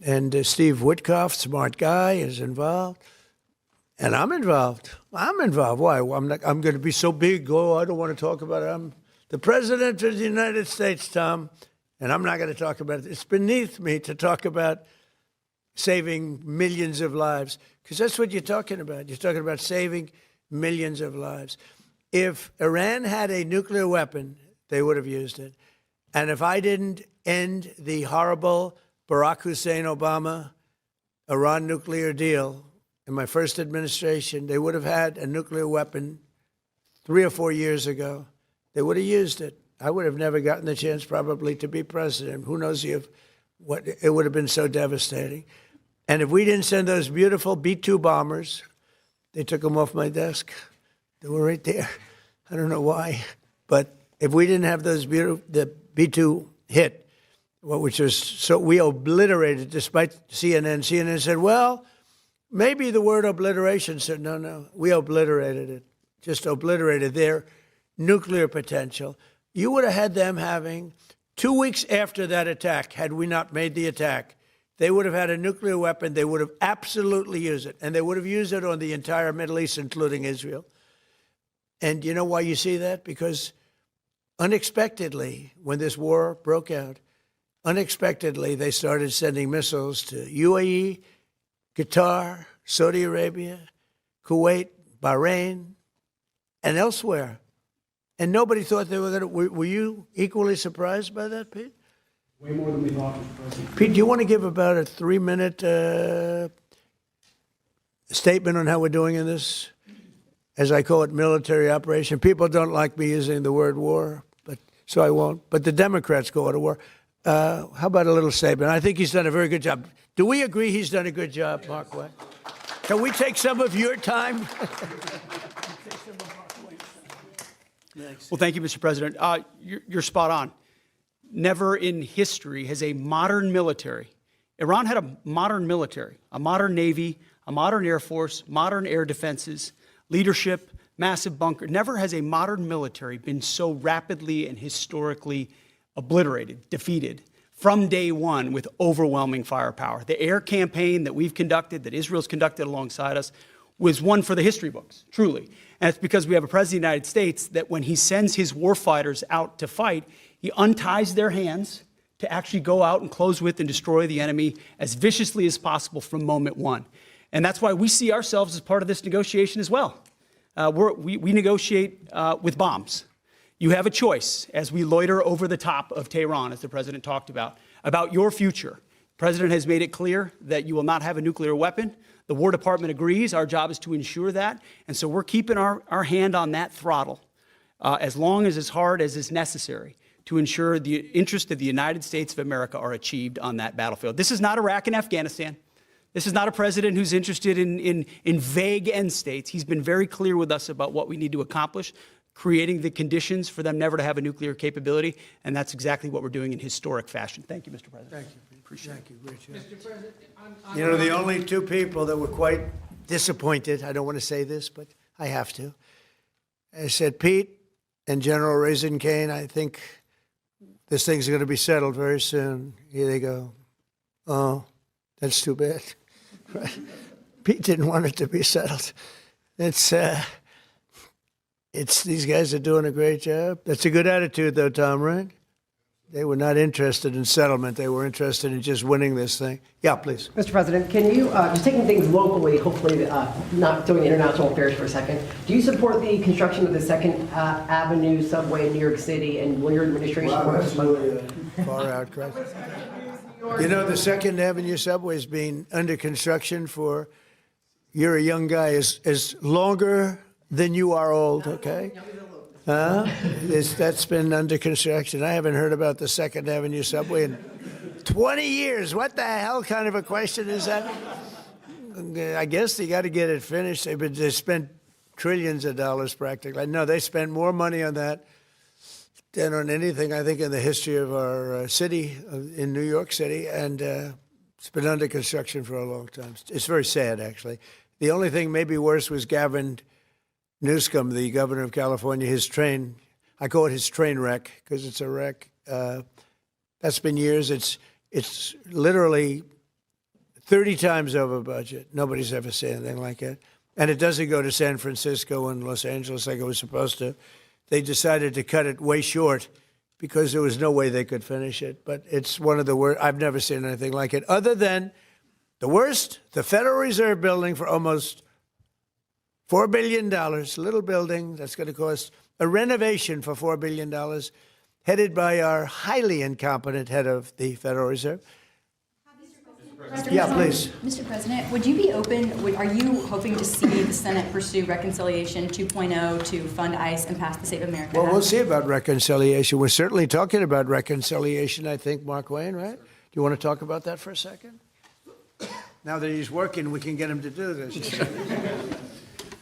and Steve Witkoff, smart guy, is involved. And I'm involved. I'm involved. Why? I'm going to be so big. Oh, I don't want to talk about it. I'm the president of the United States, Tom, and I'm not going to talk about it. It's beneath me to talk about saving millions of lives, because that's what you're talking about. You're talking about saving millions of lives. If Iran had a nuclear weapon, they would have used it. And if I didn't end the horrible Barack Hussein Obama Iran nuclear deal in my first administration, they would have had a nuclear weapon 3 or 4 years ago. They would have used it. I would have never gotten the chance probably to be president. Who knows what it would have been so devastating. And if we didn't send those beautiful B-2 bombers, they took them off my desk. They were right there. I don't know why. But if we didn't have those beautiful, the B-2 hit, which was so we obliterated, despite CNN. CNN said, well, maybe the word obliteration said, no, we obliterated it, just obliterated their nuclear potential. You would have had them having 2 weeks after that attack, had we not made the attack, they would have had a nuclear weapon. They would have absolutely used it. And they would have used it on the entire Middle East, including Israel. And you know why you see that? Because unexpectedly, when this war broke out, unexpectedly, they started sending missiles to UAE, Qatar, Saudi Arabia, Kuwait, Bahrain, and elsewhere. And nobody thought they were going to. Were you equally surprised by that, Pete?
Way more than we thought, Mr. President.
Pete, do you want to give about a 3-minute statement on how we're doing in this, as I call it, military operation? People don't like me using the word war, but so I won't. But the Democrats call it a war. How about a little statement? I think he's done a very good job. Do we agree he's done a good job, Mark Wayne? Can we take some of your time?
Well, thank you, Mr. President. You're spot on. Never in history has a modern military, Iran had a modern military, a modern Navy, a modern Air Force, modern air defenses, leadership, massive bunker. Never has a modern military been so rapidly and historically obliterated, defeated, from day one with overwhelming firepower. The air campaign that we've conducted, that Israel's conducted alongside us, was one for the history books, truly. And it's because we have a president of the United States that when he sends his warfighters out to fight, he unties their hands to actually go out and close with and destroy the enemy as viciously as possible from moment one. And that's why we see ourselves as part of this negotiation as well. We negotiate with bombs. You have a choice as we loiter over the top of Tehran, as the president talked about your future. The president has made it clear that you will not have a nuclear weapon. The War Department agrees. Our job is to ensure that. And so we're keeping our hand on that throttle as long as hard as is necessary to ensure the interests of the United States of America are achieved on that battlefield. This is not Iraq and Afghanistan. This is not a president who's interested in vague end states. He's been very clear with us about what we need to accomplish, creating the conditions for them never to have a nuclear capability, and that's exactly what we're doing in historic fashion. Thank you, Mr. President.
Thank you.
Appreciate it.
Thank you, Richard.
Mr. President,
You know, the only two people that were quite disappointed, I don't want to say this, but I have to. I said, Pete and General Raisin Kane, I think this thing's going to be settled very soon. Here they go. Oh, that's too bad. Pete didn't want it to be settled. It's these guys are doing a great job. That's a good attitude, though, Tom, right? They were not interested in settlement. They were interested in just winning this thing. Yeah, please.
Mr. President, can you, just taking things locally, hopefully not doing international affairs for a second, do you support the construction of the 2nd Avenue subway in New York City, and will your administration work
that's really a far-out crisis. You know, the 2nd Avenue subway has been under construction for, you're a young guy, is longer than you are old, okay? That's been under construction. I haven't heard about the 2nd Avenue subway in 20 years. What the hell kind of a question is that? I guess they got to get it finished. They spent trillions of dollars practically. No, they spent more money on that than on anything, I think, in the history of our city, in New York City, and it's been under construction for a long time. It's very sad, actually. The only thing maybe worse was Gavin Newsom, the governor of California, his train, I call it his train wreck, because it's a wreck. That's been years. It's literally 30 times over budget. Nobody's ever seen anything like it. And it doesn't go to San Francisco and Los Angeles like it was supposed to. They decided to cut it way short because there was no way they could finish it. But it's one of the worst. I've never seen anything like it. Other than the worst, the Federal Reserve building for almost $4 billion, little building that's going to cost a renovation for $4 billion, headed by our highly incompetent head of the Federal Reserve. Yeah, please.
Mr. President, would you be open, are you hoping to see the Senate pursue Reconciliation 2.0 to fund ICE and pass the Save America
Well,
Act?
we'll see about reconciliation. We're certainly talking about reconciliation, I think, Mark Wayne, right? Do you want to talk about that for a second? Now that he's working, we can get him to do this.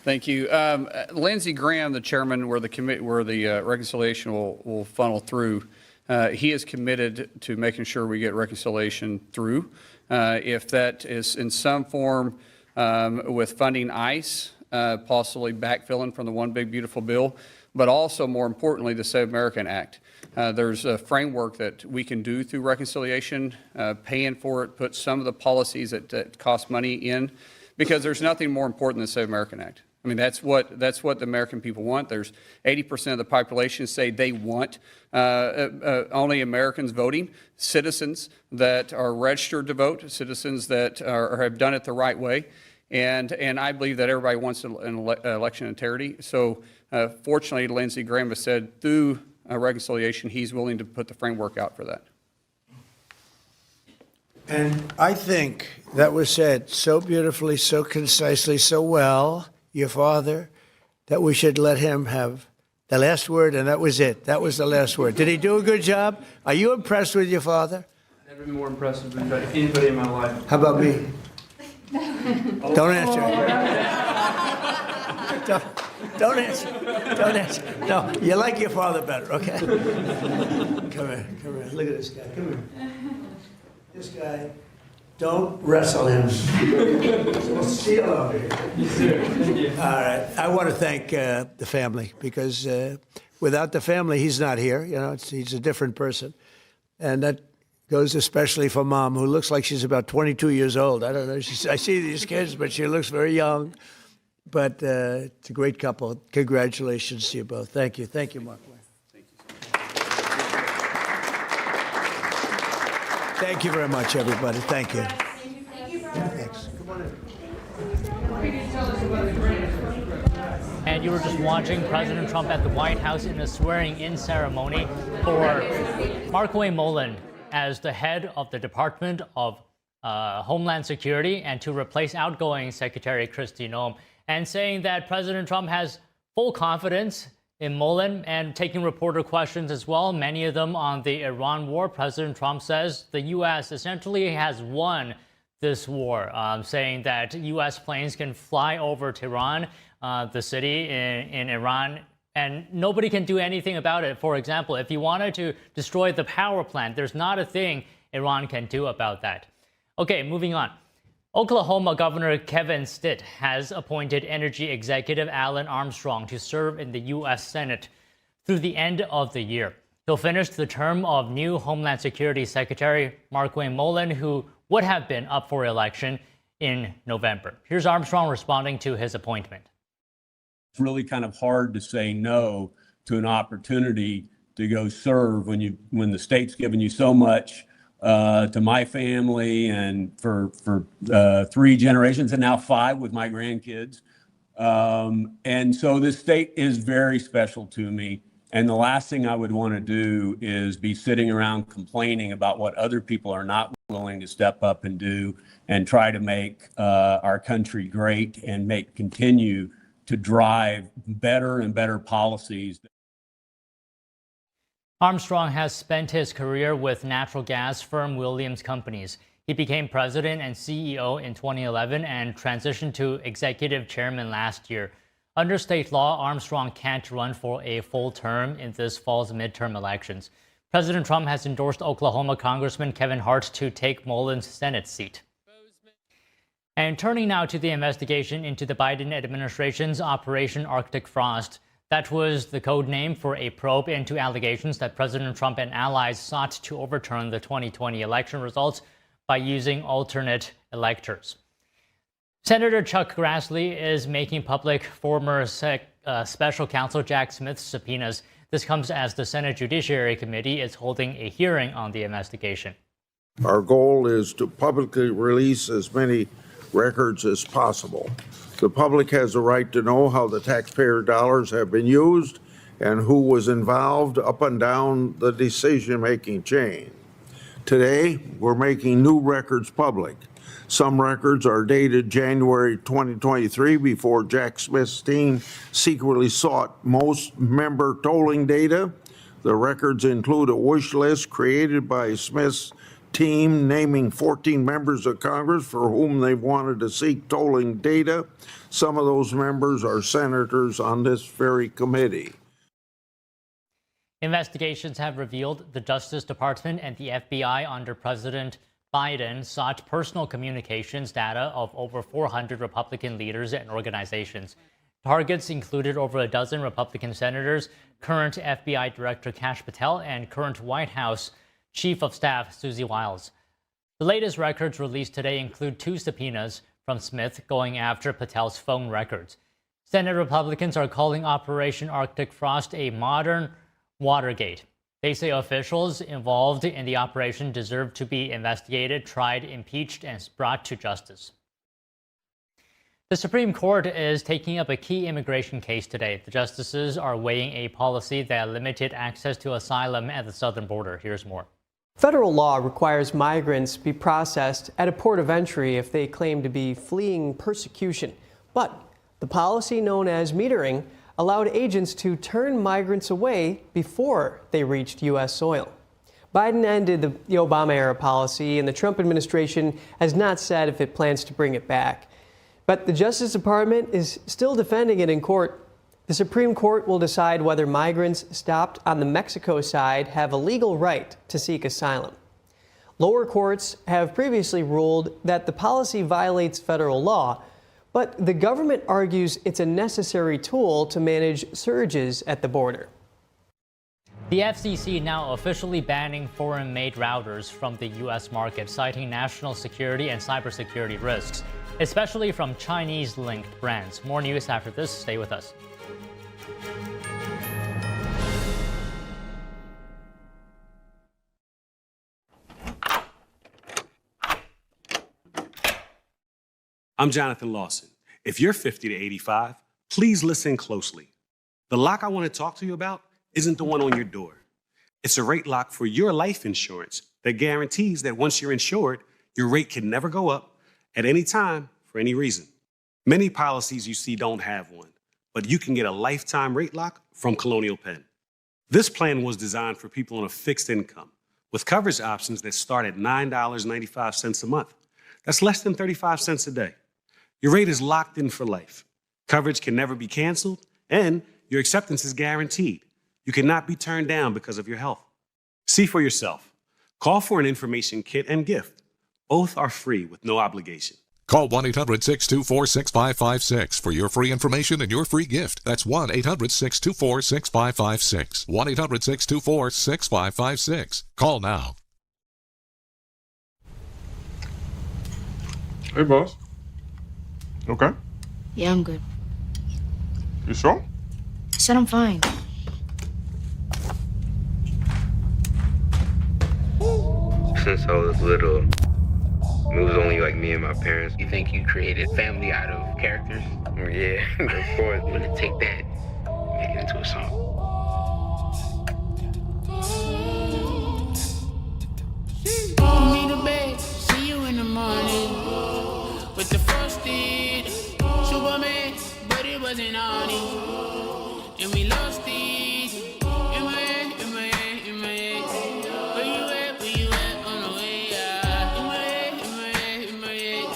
Thank you. Lindsey Graham, the chairman where the reconciliation will funnel through, he is committed to making sure we get reconciliation through. If that is in some form with funding ICE, possibly backfilling from the One Big Beautiful Bill, but also more importantly, the Save America Act. There's a framework that we can do through reconciliation, paying for it, put some of the policies that cost money in, because there's nothing more important than the Save America Act. I mean, that's what the American people want. There's 80% of the population say they want only Americans voting, citizens that are registered to vote, citizens that have done it the right way. And I believe that everybody wants an election integrity. So fortunately, Lindsey Graham has said through reconciliation, he's willing to put the framework out for that.
And I think that was said so beautifully, so concisely, so well, your father, that we should let him have the last word, and that was it. That was the last word. Did he do a good job? Are you impressed with your father?
Never been more impressive than anybody in my life.
How about me? Don't answer. Don't answer. Don't answer. No, you like your father better, okay? Come here. Look at this guy. Come here. This guy, don't wrestle him. We'll steal over here.
Yes, sir. Thank you.
All right. I want to thank the family, because without the family, he's not here. You know, he's a different person. And that goes especially for Mom, who looks like she's about 22 years old. I don't know. I see these kids, but she looks very young. But it's a great couple. Congratulations to you both. Thank you. Thank you, Mark. Thank you very much, everybody. Thank you. Thanks. Come on in.
And you were just watching President Trump at the White House in a swearing-in ceremony for Mark Wayne Mullen as the head of the Department of Homeland Security, and to replace outgoing Secretary Kristi Noem, and saying that President Trump has full confidence in Mullen, and taking reporter questions as well, many of them on the Iran war. President Trump says the U.S. essentially has won this war, saying that U.S. planes can fly over Tehran, the city in Iran, and nobody can do anything about it. For example, if you wanted to destroy the power plant, there's not a thing Iran can do about that. Okay, moving on. Oklahoma Governor Kevin Stitt has appointed Energy Executive Alan Armstrong to serve in the U.S. Senate through the end of the year. He'll finish the term of new Homeland Security Secretary Mark Wayne Mullen, who would have been up for election in November. Here's Armstrong responding to his appointment.
It's really kind of hard to say no to an opportunity to go serve when the state's given you so much. To my family and for 3 generations, and now 5 with my grandkids. And so this state is very special to me. And the last thing I would want to do is be sitting around complaining about what other people are not willing to step up and do, and try to make our country great and continue to drive better and better policies.
Armstrong has spent his career with natural gas firm Williams Companies. He became president and CEO in 2011 and transitioned to executive chairman last year. Under state law, Armstrong can't run for a full term in this fall's midterm elections. President Trump has endorsed Oklahoma Congressman Kevin Hart to take Mulin's Senate seat. And turning now to the investigation into the Biden administration's Operation Arctic Frost. That was the code name for a probe into allegations that President Trump and allies sought to overturn the 2020 election results by using alternate electors. Senator Chuck Grassley is making public former special counsel Jack Smith's subpoenas. This comes as the Senate Judiciary Committee is holding a hearing on the investigation.
Our goal is to publicly release as many records as possible. The public has a right to know how the taxpayer dollars have been used and who was involved up and down the decision-making chain. Today, we're making new records public. Some records are dated January 2023 before Jack Smith's team secretly sought most member tolling data. The records include a wish list created by Smith's team naming 14 members of Congress for whom they wanted to seek tolling data. Some of those members are senators on this very committee.
Investigations have revealed the Justice Department and the FBI under President Biden sought personal communications data of over 400 Republican leaders and organizations. Targets included over a dozen Republican senators, current FBI Director Kash Patel, and current White House Chief of Staff Susie Wiles. The latest records released today include 2 subpoenas from Smith going after Patel's phone records. Senate Republicans are calling Operation Arctic Frost a modern Watergate. They say officials involved in the operation deserve to be investigated, tried, impeached, and brought to justice. The Supreme Court is taking up a key immigration case today. The justices are weighing a policy that limited access to asylum at the southern border. Here's more.
Federal law requires migrants be processed at a port of entry if they claim to be fleeing persecution. But the policy known as metering allowed agents to turn migrants away before they reached U.S. soil. Biden ended the Obama-era policy, and the Trump administration has not said if it plans to bring it back. But the Justice Department is still defending it in court. The Supreme Court will decide whether migrants stopped on the Mexico side have a legal right to seek asylum. Lower courts have previously ruled that the policy violates federal law, but the government argues it's a necessary tool to manage surges at the border.
The FCC now officially banning foreign-made routers from the U.S. market, citing national security and cybersecurity risks, especially from Chinese-linked brands. More news after this. Stay with us.
I'm Jonathan Lawson. If you're 50 to 85, please listen closely. The lock I want to talk to you about isn't the one on your door. It's a rate lock for your life insurance that guarantees that once you're insured, your rate can never go up at any time for any reason. Many policies you see don't have one, but you can get a lifetime rate lock from Colonial Penn. This plan was designed for people on a fixed income with coverage options that start at $9.95 a month. That's less than 35 cents a day. Your rate is locked in for life. Coverage can never be canceled, and your acceptance is guaranteed. You cannot be turned down because of your health. See for yourself. Call for an information kit and gift. Both are free with no obligation.
Call 1-800-624-6556 for your free information and your free gift. That's 1-800-624-6556. 1-800-624-6556. Call now.
Hey, boss. Okay?
Yeah, I'm good.
You sure?
I said I'm fine.
Since I was little, it was only like me and my parents. You think you created family out of characters? Yeah, of course. I'm gonna take that and make it into a song.
Me to bed, see you in the morning with the frosted Superman, but it wasn't on it, and we lost it. In my head, in my head, in my head. Where you at on the way? In my head, in my head, in my head.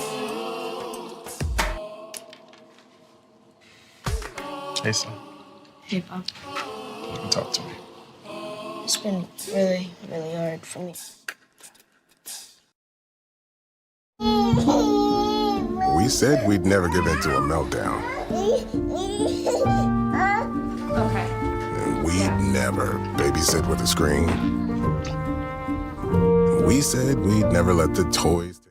Hey, son.
Hey, Pop.
You can talk to me.
It's been really, really hard for me.
We said we'd never give into a meltdown.
Okay.
And we'd never babysit with a screen. We said we'd never let the toys